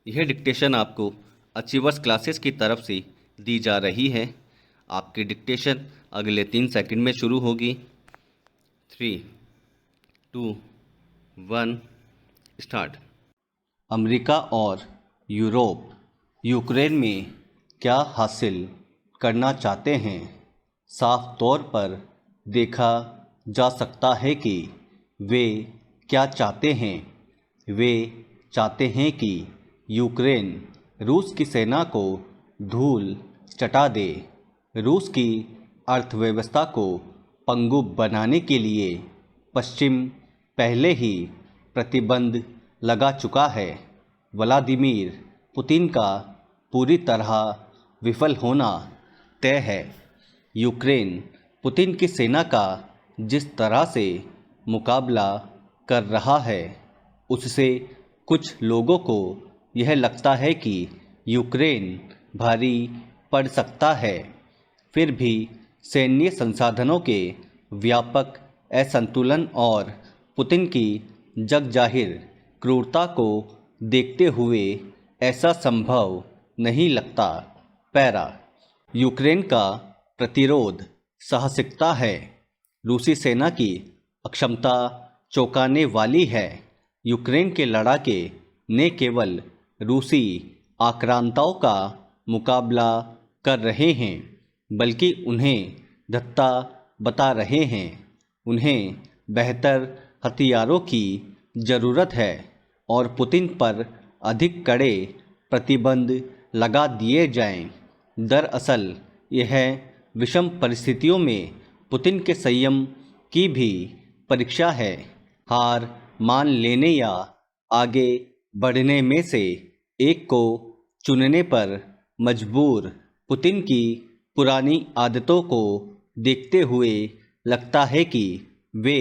यह डिक्टेशन आपको achievers classes की तरफ से दी जा रही है। आपकी डिक्टेशन अगले 3 सेकंड में शुरू होगी। 3, 2, 1 स्टार्ट। अमेरिका और यूरोप यूक्रेन में क्या हासिल करना चाहते हैं? साफ तौर पर देखा जा सकता है कि वे क्या चाहते हैं। वे चाहते हैं कि यूक्रेन रूस की सेना को धूल चटा दे। रूस की अर्थव्यवस्था को पंगु बनाने के लिए पश्चिम पहले ही प्रतिबंध लगा चुका है। व्लादिमीर पुतिन का पूरी तरह विफल होना तय है। यूक्रेन पुतिन की सेना का जिस तरह से मुकाबला कर रहा है उससे कुछ लोगों को यह लगता है कि यूक्रेन भारी पड़ सकता है। फिर भी सैन्य संसाधनों के व्यापक असंतुलन और पुतिन की जगजाहिर क्रूरता को देखते हुए ऐसा संभव नहीं लगता। पैरा यूक्रेन का प्रतिरोध साहसिकता है। रूसी सेना की अक्षमता चौंकाने वाली है। यूक्रेन के लड़ाके ने केवल रूसी आक्रांताओं का मुकाबला कर रहे हैं बल्कि उन्हें धत्ता बता रहे हैं। उन्हें बेहतर हथियारों की ज़रूरत है और पुतिन पर अधिक कड़े प्रतिबंध लगा दिए जाएं। दरअसल यह विषम परिस्थितियों में पुतिन के संयम की भी परीक्षा है। हार मान लेने या आगे बढ़ने में से एक को चुनने पर मजबूर पुतिन की पुरानी आदतों को देखते हुए लगता है कि वे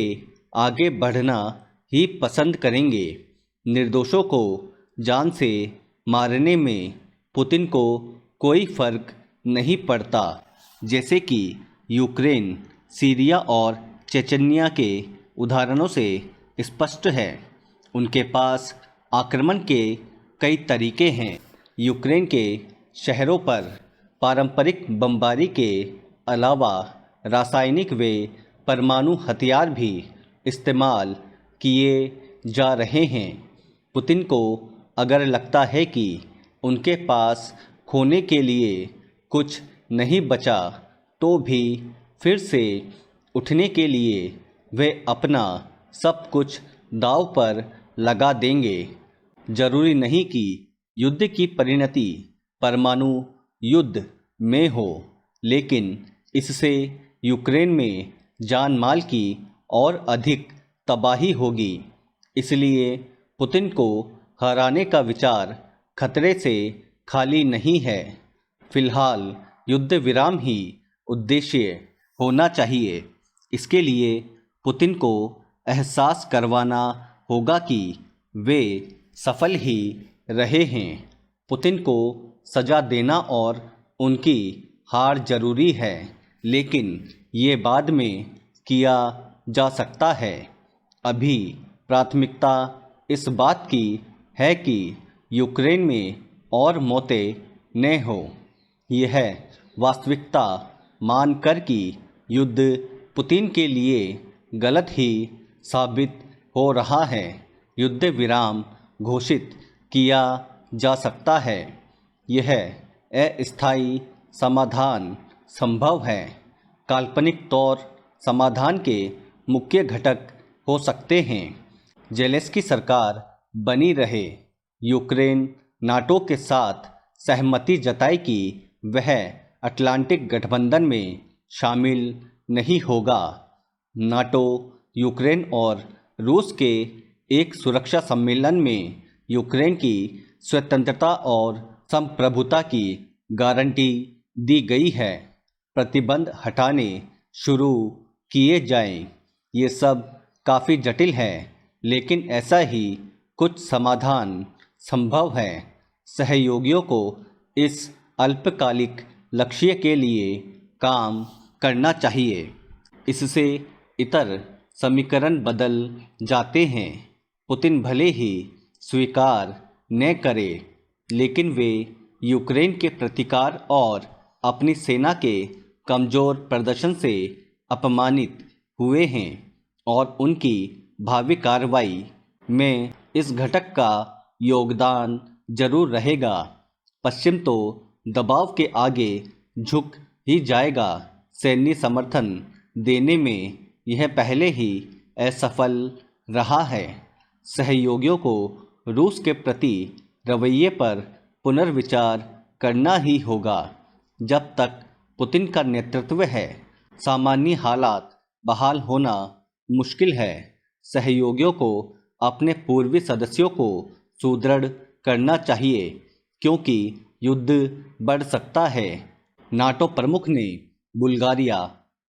आगे बढ़ना ही पसंद करेंगे। निर्दोषों को जान से मारने में पुतिन को कोई फर्क नहीं पड़ता, जैसे कि यूक्रेन, सीरिया और चेचन्या के उदाहरणों से स्पष्ट है। उनके पास आक्रमण के कई तरीके हैं। यूक्रेन के शहरों पर पारंपरिक बमबारी के अलावा रासायनिक व परमाणु हथियार भी इस्तेमाल किए जा रहे हैं। पुतिन को अगर लगता है कि उनके पास खोने के लिए कुछ नहीं बचा तो भी फिर से उठने के लिए वे अपना सब कुछ दांव पर लगा देंगे। जरूरी नहीं कि युद्ध की परिणति परमाणु युद्ध में हो, लेकिन इससे यूक्रेन में जान माल की और अधिक तबाही होगी। इसलिए पुतिन को हराने का विचार खतरे से खाली नहीं है। फिलहाल युद्ध विराम ही उद्देश्य होना चाहिए। इसके लिए पुतिन को एहसास करवाना होगा कि वे सफल ही रहे हैं। पुतिन को सजा देना और उनकी हार जरूरी है, लेकिन ये बाद में किया जा सकता है। अभी प्राथमिकता इस बात की है कि यूक्रेन में और मौतें न हो। यह वास्तविकता मानकर कि युद्ध पुतिन के लिए गलत ही साबित हो रहा है, युद्ध विराम घोषित किया जा सकता है। यह अस्थायी समाधान संभव है। काल्पनिक तौर समाधान के मुख्य घटक हो सकते हैं। ज़ेलेंस्की सरकार बनी रहे। यूक्रेन नाटो के साथ सहमति जताई कि वह अटलांटिक गठबंधन में शामिल नहीं होगा। नाटो यूक्रेन और रूस के एक सुरक्षा सम्मेलन में यूक्रेन की स्वतंत्रता और संप्रभुता की गारंटी दी गई है। प्रतिबंध हटाने शुरू किए जाएं। ये सब काफ़ी जटिल है, लेकिन ऐसा ही कुछ समाधान संभव है। सहयोगियों को इस अल्पकालिक लक्ष्य के लिए काम करना चाहिए। इससे इतर समीकरण बदल जाते हैं। पुतिन भले ही स्वीकार न करे, लेकिन वे यूक्रेन के प्रतिकार और अपनी सेना के कमज़ोर प्रदर्शन से अपमानित हुए हैं और उनकी भावी कार्रवाई में इस घटक का योगदान जरूर रहेगा। पश्चिम तो दबाव के आगे झुक ही जाएगा। सैन्य समर्थन देने में यह पहले ही असफल रहा है। सहयोगियों को रूस के प्रति रवैये पर पुनर्विचार करना ही होगा। जब तक पुतिन का नेतृत्व है, सामान्य हालात बहाल होना मुश्किल है। सहयोगियों को अपने पूर्वी सदस्यों को सुदृढ़ करना चाहिए, क्योंकि युद्ध बढ़ सकता है। नाटो प्रमुख ने बुल्गारिया,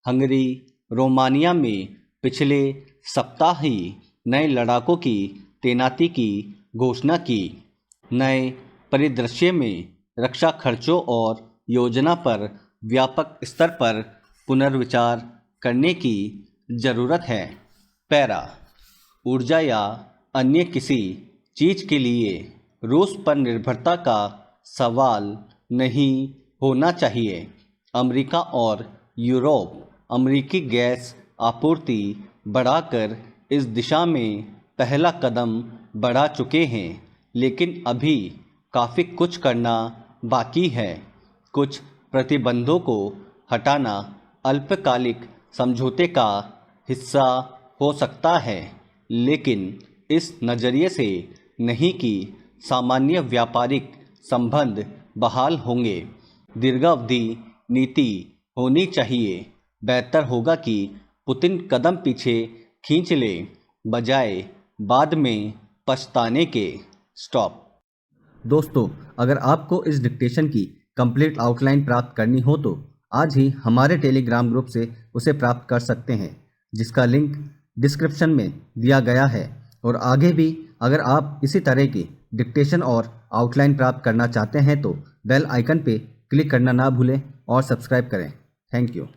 हंगरी, रोमानिया में पिछले सप्ताह ही नए लड़ाकों की तैनाती की घोषणा की। नए परिदृश्य में रक्षा खर्चों और योजना पर व्यापक स्तर पर पुनर्विचार करने की ज़रूरत है। पैरा ऊर्जा या अन्य किसी चीज़ के लिए रूस पर निर्भरता का सवाल नहीं होना चाहिए। अमेरिका और यूरोप अमेरिकी गैस आपूर्ति बढ़ाकर इस दिशा में पहला कदम बढ़ा चुके हैं, लेकिन अभी काफ़ी कुछ करना बाकी है। कुछ प्रतिबंधों को हटाना अल्पकालिक समझौते का हिस्सा हो सकता है, लेकिन इस नज़रिए से नहीं कि सामान्य व्यापारिक संबंध बहाल होंगे। दीर्घावधि नीति होनी चाहिए। बेहतर होगा कि पुतिन कदम पीछे खींच ले, बजाय बाद में पछताने के। स्टॉप। दोस्तों, अगर आपको इस डिक्टेशन की कंप्लीट आउटलाइन प्राप्त करनी हो तो आज ही हमारे टेलीग्राम ग्रुप से उसे प्राप्त कर सकते हैं, जिसका लिंक डिस्क्रिप्शन में दिया गया है। और आगे भी अगर आप इसी तरह की डिक्टेशन और आउटलाइन प्राप्त करना चाहते हैं तो बेल आइकन पे क्लिक करना ना भूलें और सब्सक्राइब करें। Thank you.